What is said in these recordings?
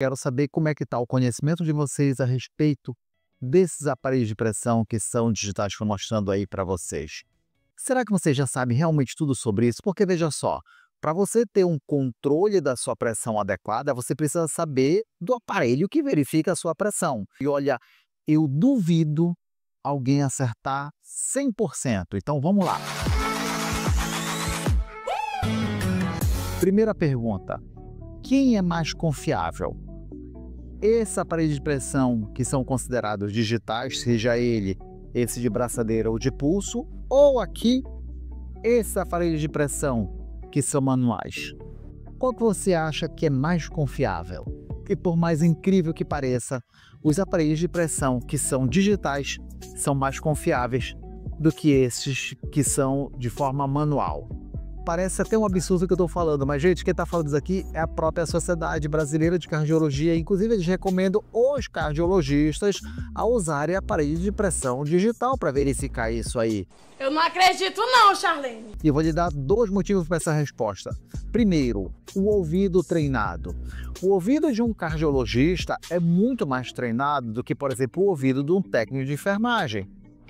Quero saber como é que está o conhecimento de vocês a respeito desses aparelhos de pressão que são digitais que eu estou mostrando aí para vocês. Será que vocês já sabem realmente tudo sobre isso? Porque veja só, para você ter um controle da sua pressão adequada, você precisa saber do aparelho que verifica a sua pressão. E olha, eu duvido alguém acertar 100%. Então vamos lá. Primeira pergunta: quem é mais confiável? Esse aparelho de pressão que são considerados digitais, seja ele esse de braçadeira ou de pulso, ou aqui, esse aparelho de pressão que são manuais. Qual que você acha que é mais confiável? E por mais incrível que pareça, os aparelhos de pressão que são digitais são mais confiáveis do que esses que são de forma manual. Parece até um absurdo que eu estou falando, mas, gente, quem está falando isso aqui é a própria Sociedade Brasileira de Cardiologia. Inclusive, eles recomendam os cardiologistas a usarem aparelho de pressão digital para verificar isso aí. Eu não acredito não, Charlene. E vou lhe dar dois motivos para essa resposta. Primeiro, o ouvido treinado. O ouvido de um cardiologista é muito mais treinado do que, por exemplo, o ouvido de um técnico de enfermagem.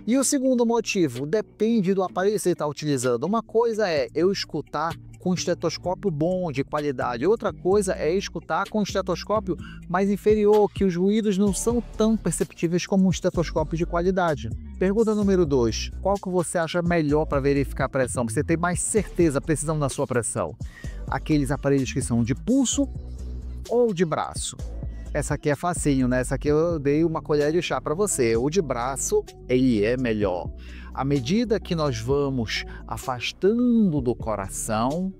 E o segundo motivo, depende do aparelho que você está utilizando. Uma coisa é eu escutar com um estetoscópio bom, de qualidade. Outra coisa é escutar com um estetoscópio mais inferior, que os ruídos não são tão perceptíveis como um estetoscópio de qualidade. Pergunta número 2. Qual que você acha melhor para verificar a pressão? Você tem mais certeza, precisão da sua pressão? Aqueles aparelhos que são de pulso ou de braço? Essa aqui é facinho, né? Essa aqui eu dei uma colher de chá para você. O de braço, ele é melhor. À medida que nós vamos afastando do coração,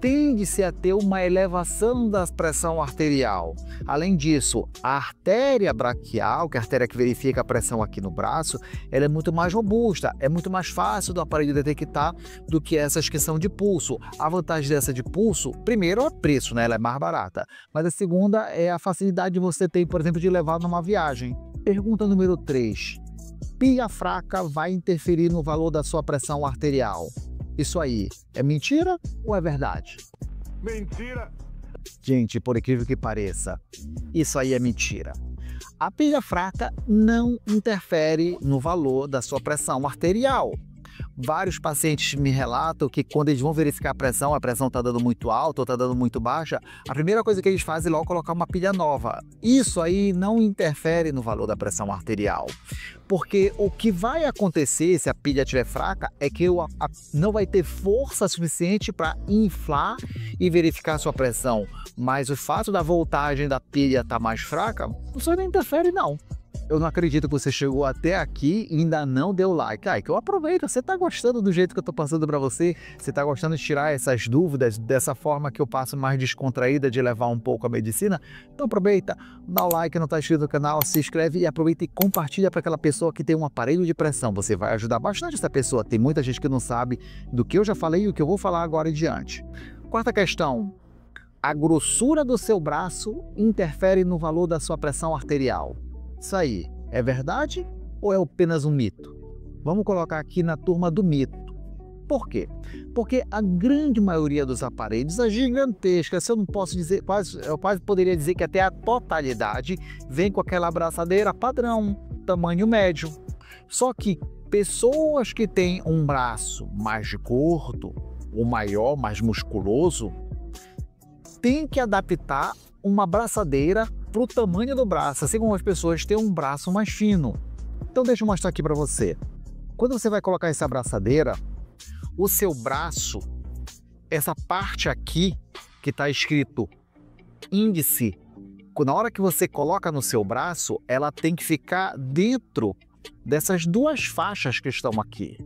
tende-se a ter uma elevação da pressão arterial. Além disso, a artéria braquial, que é a artéria que verifica a pressão aqui no braço, ela é muito mais robusta, é muito mais fácil do aparelho detectar do que essas que são de pulso. A vantagem dessa de pulso, primeiro, é o preço, né? Ela é mais barata. Mas a segunda é a facilidade que você tem, por exemplo, de levar numa viagem. Pergunta número 3. Pilha fraca vai interferir no valor da sua pressão arterial? Isso aí é mentira ou é verdade? Mentira! Gente, por incrível que pareça, isso aí é mentira. A pilha fraca não interfere no valor da sua pressão arterial. Vários pacientes me relatam que quando eles vão verificar a pressão está dando muito alta ou está dando muito baixa, a primeira coisa que eles fazem é logo colocar uma pilha nova. Isso aí não interfere no valor da pressão arterial. Porque o que vai acontecer se a pilha estiver fraca é que não vai ter força suficiente para inflar e verificar a sua pressão. Mas o fato da voltagem da pilha estar mais fraca, isso não interfere não. Eu não acredito que você chegou até aqui e ainda não deu like. Que eu aproveito, você está gostando do jeito que eu estou passando para você? Você está gostando de tirar essas dúvidas dessa forma que eu passo mais descontraída de levar um pouco a medicina? Então aproveita, dá o like, não está inscrito no canal, se inscreve e aproveita e compartilha para aquela pessoa que tem um aparelho de pressão. Você vai ajudar bastante essa pessoa. Tem muita gente que não sabe do que eu já falei e o que eu vou falar agora em diante. Quarta questão. A grossura do seu braço interfere no valor da sua pressão arterial? Isso aí, é verdade ou é apenas um mito? Vamos colocar aqui na turma do mito. Por quê? Porque a grande maioria dos aparelhos é gigantesca. Se eu não posso dizer, eu quase poderia dizer que até a totalidade vem com aquela abraçadeira padrão, tamanho médio. Só que pessoas que têm um braço mais gordo, ou maior, mais musculoso, têm que adaptar uma abraçadeira para o tamanho do braço, assim como as pessoas têm um braço mais fino. Então deixa eu mostrar aqui para você. Quando você vai colocar essa abraçadeira, o seu braço, essa parte aqui que está escrito índice, na hora que você coloca no seu braço, ela tem que ficar dentro dessas duas faixas que estão aqui.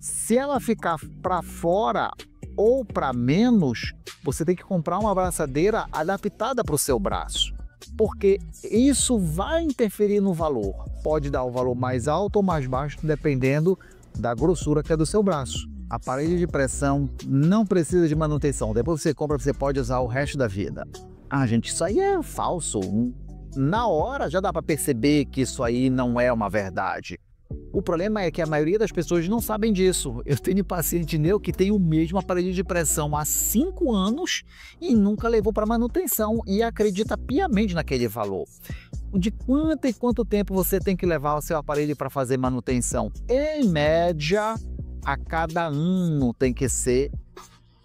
Se ela ficar para fora ou para menos, você tem que comprar uma abraçadeira adaptada para o seu braço, porque isso vai interferir no valor. Pode dar o valor mais alto ou mais baixo, dependendo da grossura que é do seu braço. Aparelho de pressão não precisa de manutenção. Depois que você compra, você pode usar o resto da vida. Gente, isso aí é falso. Na hora já dá para perceber que isso aí não é uma verdade. O problema é que a maioria das pessoas não sabem disso. Eu tenho paciente meu que tem o mesmo aparelho de pressão há 5 anos e nunca levou para manutenção e acredita piamente naquele valor. De quanto em quanto tempo você tem que levar o seu aparelho para fazer manutenção? Em média, a cada ano tem que ser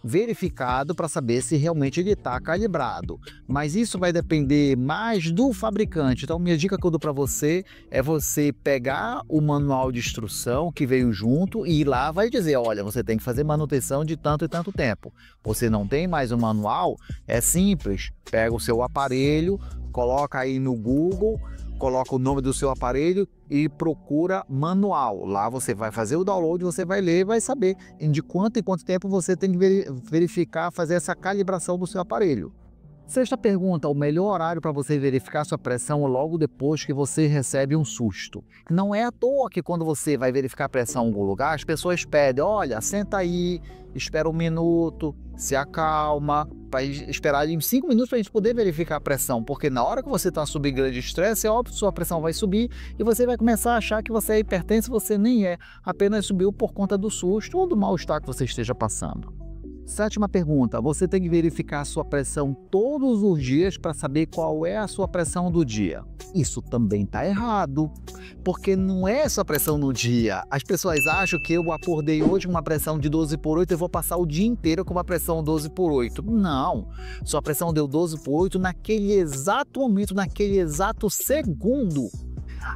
verificado para saber se realmente ele está calibrado. Mas isso vai depender mais do fabricante. Então, minha dica que eu dou para você é você pegar o manual de instrução que veio junto e ir lá vai dizer, olha, você tem que fazer manutenção de tanto e tanto tempo. Você não tem mais o manual? É simples. Pega o seu aparelho, coloca aí no Google, coloca o nome do seu aparelho e procura manual. Lá você vai fazer o download, você vai ler e vai saber de quanto em quanto tempo você tem que verificar, fazer essa calibração do seu aparelho. Sexta pergunta, o melhor horário para você verificar sua pressão logo depois que você recebe um susto. Não é à toa que quando você vai verificar a pressão em algum lugar, as pessoas pedem, olha, senta aí, espera 1 minuto, se acalma, para esperar em 5 minutos para a gente poder verificar a pressão, porque na hora que você está sob grande estresse, é óbvio que sua pressão vai subir e você vai começar a achar que você é hipertenso, você nem é, apenas subiu por conta do susto ou do mal-estar que você esteja passando. Sétima pergunta, você tem que verificar a sua pressão todos os dias para saber qual é a sua pressão do dia. Isso também está errado, porque não é sua pressão no dia. As pessoas acham que eu acordei hoje com uma pressão de 12/8 e vou passar o dia inteiro com uma pressão 12/8. Não, sua pressão deu 12/8 naquele exato momento, naquele exato segundo.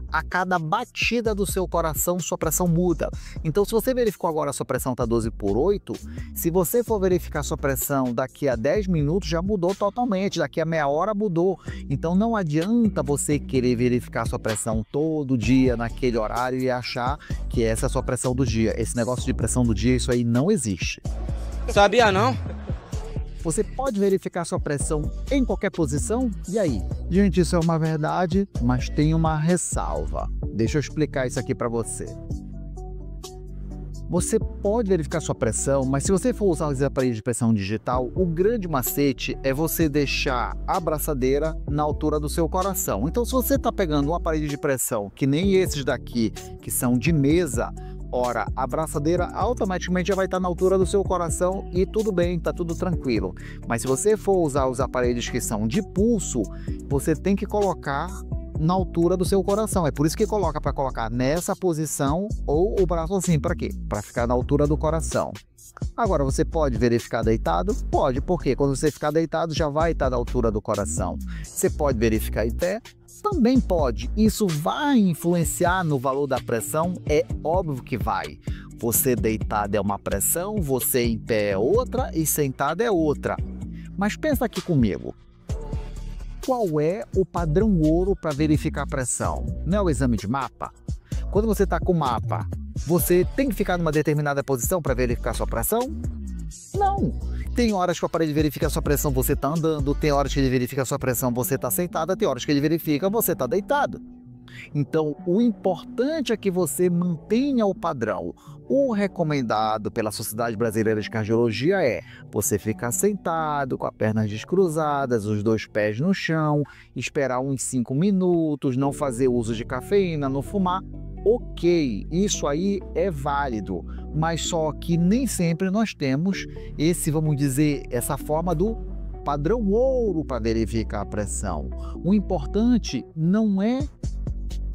A cada batida do seu coração, sua pressão muda. Então, se você verificou agora a sua pressão está 12/8, se você for verificar sua pressão daqui a 10 minutos, já mudou totalmente, daqui a meia hora mudou. Então, não adianta você querer verificar sua pressão todo dia, naquele horário, e achar que essa é a sua pressão do dia. Esse negócio de pressão do dia, isso aí não existe. Sabia não? Você pode verificar sua pressão em qualquer posição? E aí? Gente, isso é uma verdade, mas tem uma ressalva. Deixa eu explicar isso aqui para você. Você pode verificar sua pressão, mas se você for usar os aparelhos de pressão digital, o grande macete é você deixar a braçadeira na altura do seu coração. Então, se você está pegando um aparelho de pressão, que nem esses daqui, que são de mesa, ora, a braçadeira automaticamente já vai estar na altura do seu coração e tudo bem, está tudo tranquilo. Mas se você for usar os aparelhos que são de pulso, você tem que colocar na altura do seu coração. É por isso que coloca para colocar nessa posição ou o braço assim, para quê? Para ficar na altura do coração. Agora, você pode verificar deitado? Pode, porque quando você ficar deitado já vai estar na altura do coração. Você pode verificar em pé? Também pode. Isso vai influenciar no valor da pressão? É óbvio que vai. Você deitado é uma pressão, você em pé é outra e sentado é outra. Mas pensa aqui comigo. Qual é o padrão ouro para verificar a pressão? Não é o exame de mapa? Quando você está com o mapa, você tem que ficar numa determinada posição para verificar sua pressão? Não. Tem horas que o aparelho verifica a sua pressão, você está andando. Tem horas que ele verifica a sua pressão, você está sentada. Tem horas que ele verifica, você está deitado. Então, o importante é que você mantenha o padrão. O recomendado pela Sociedade Brasileira de Cardiologia é você ficar sentado, com as pernas descruzadas, os 2 pés no chão, esperar uns 5 minutos, não fazer uso de cafeína, não fumar. Ok, isso aí é válido, mas só que nem sempre nós temos esse, vamos dizer, essa forma do padrão ouro para verificar a pressão. O importante não é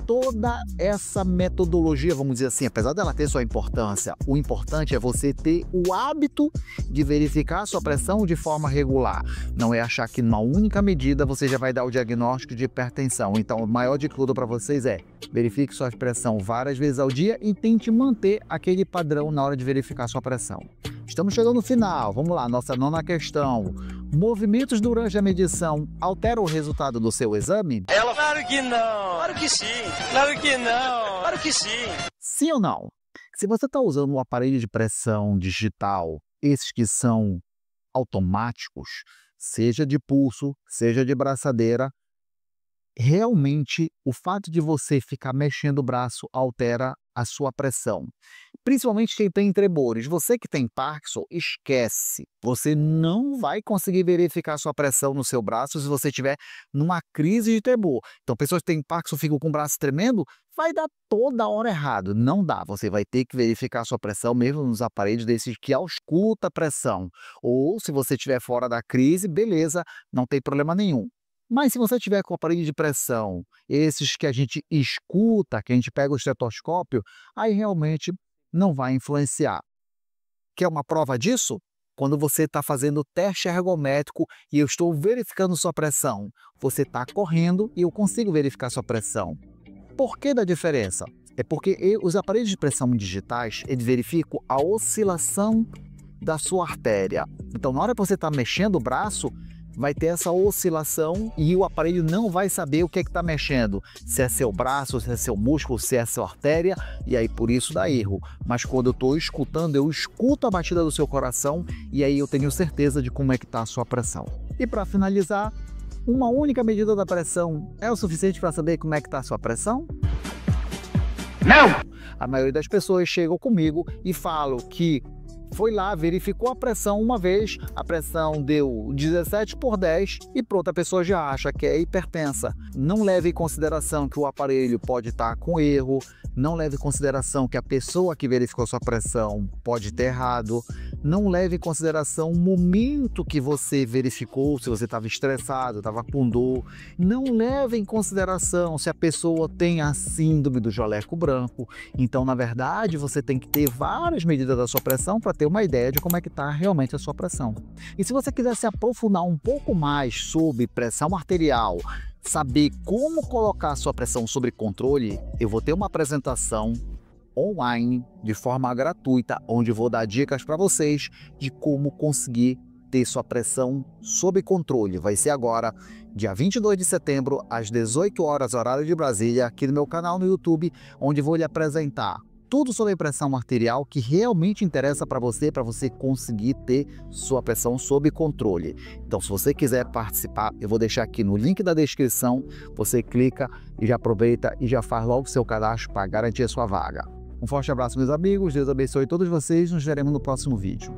toda essa metodologia, vamos dizer assim, apesar dela ter sua importância, o importante é você ter o hábito de verificar a sua pressão de forma regular. Não é achar que numa única medida você já vai dar o diagnóstico de hipertensão. Então, o maior de tudo para vocês é verifique sua pressão várias vezes ao dia e tente manter aquele padrão na hora de verificar sua pressão. Estamos chegando no final. Vamos lá, nossa 9ª questão. Movimentos durante a medição alteram o resultado do seu exame? Claro que não. Claro que sim. Claro que não. Claro que sim. Sim ou não? Se você está usando um aparelho de pressão digital, esses que são automáticos, seja de pulso, seja de braçadeira, realmente o fato de você ficar mexendo o braço altera a sua pressão. Principalmente quem tem tremores. Você que tem Parkinson, esquece. Você não vai conseguir verificar a sua pressão no seu braço se você estiver numa crise de tremor. Então, pessoas que têm Parkinson ficam com o braço tremendo, vai dar toda hora errado. Não dá. Você vai ter que verificar a sua pressão mesmo nos aparelhos desses que ausculta a pressão. Ou, se você estiver fora da crise, beleza, não tem problema nenhum. Mas se você tiver com o aparelho de pressão, esses que a gente escuta, que a gente pega o estetoscópio, aí realmente não vai influenciar. Quer uma prova disso? Quando você está fazendo o teste ergométrico e eu estou verificando sua pressão, você está correndo e eu consigo verificar sua pressão. Por que da diferença? É porque os aparelhos de pressão digitais, eles verificam a oscilação da sua artéria. Então, na hora que você está mexendo o braço, vai ter essa oscilação e o aparelho não vai saber o que está mexendo. Se é seu braço, se é seu músculo, se é sua artéria, e aí por isso dá erro. Mas quando eu estou escutando, eu escuto a batida do seu coração e aí eu tenho certeza de como é que está a sua pressão. E para finalizar, uma única medida da pressão é o suficiente para saber como é que está a sua pressão? Não! A maioria das pessoas chegam comigo e falam que foi lá, verificou a pressão uma vez, a pressão deu 17/10 e pronto, a pessoa já acha que é hipertensa. Não leve em consideração que o aparelho pode estar com erro, não leve em consideração que a pessoa que verificou sua pressão pode ter errado, não leve em consideração o momento que você verificou, se você estava estressado, estava com dor, não leve em consideração se a pessoa tem a síndrome do jaleco branco. Então, na verdade, você tem que ter várias medidas da sua pressão para ter uma ideia de como é que está realmente a sua pressão. E se você quiser se aprofundar um pouco mais sobre pressão arterial, saber como colocar a sua pressão sob controle, eu vou ter uma apresentação online de forma gratuita, onde vou dar dicas para vocês de como conseguir ter sua pressão sob controle. Vai ser agora, dia 22 de setembro, às 18 horas, horário de Brasília, aqui no meu canal no YouTube, onde vou lhe apresentar tudo sobre pressão arterial que realmente interessa para você conseguir ter sua pressão sob controle. Então, se você quiser participar, eu vou deixar aqui no link da descrição, você clica e já aproveita e já faz logo o seu cadastro para garantir a sua vaga. Um forte abraço, meus amigos, Deus abençoe todos vocês, nos veremos no próximo vídeo.